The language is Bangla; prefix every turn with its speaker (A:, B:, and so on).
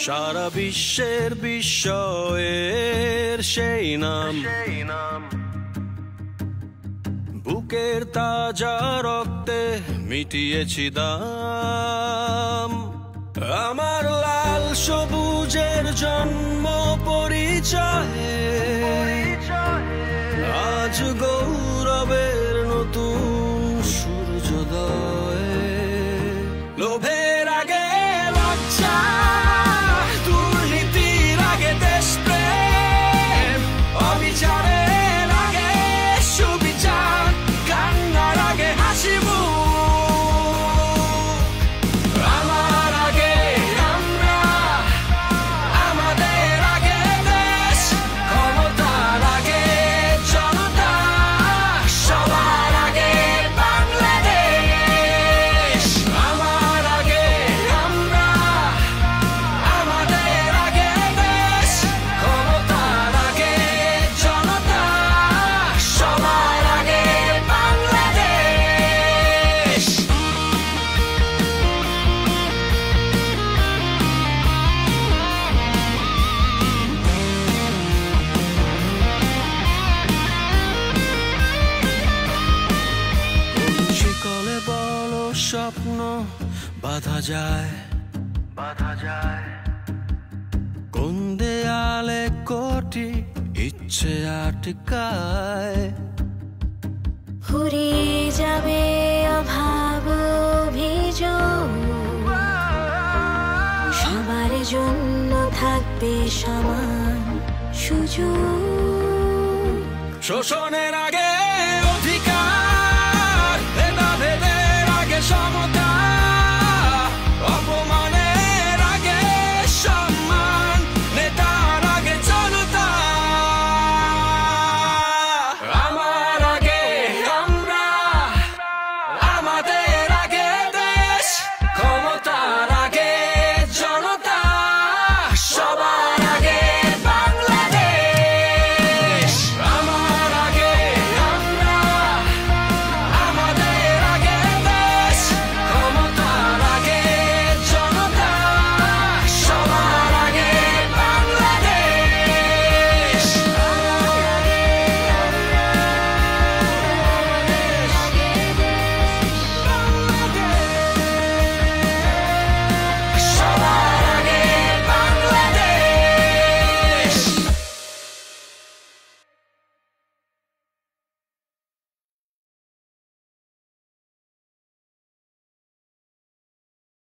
A: সারা বিশ্বের বিস্ময়ের সেই নাম, বুকের তাজা রক্তে মিটিয়েছি দাম। আমার লাল সবুজের জন্ম পরিচয়ে আজ গৌরবের নতুন সূর্যোদয়। লোভের আগে লজ্জা, দুর্নীতির আগে দেশপ্রেম, অবিচারের আগে সুবিচার, কান্নার আগে হাসি মুখ। আমার আগে আমরা, আমাদের আগে দেশ, ক্ষমতার আগে জনতা, সবার আগে বাংলাদেশ। আমার আগে আমরা, আমাদের আগে দেশ, ক্ষমতার আগে জনতা, সবার আগে বাংলাদেশ। শিকলে বলো স্বপ্ন বাঁধা যায়, কোন দেয়ালে কোটি ইচ্ছে আটকায়।
B: ফুরিয়ে যাবে অভাব অভিযোগ, সবার জন্য থাকবে সমান সুযোগ।
A: শোষণের আগে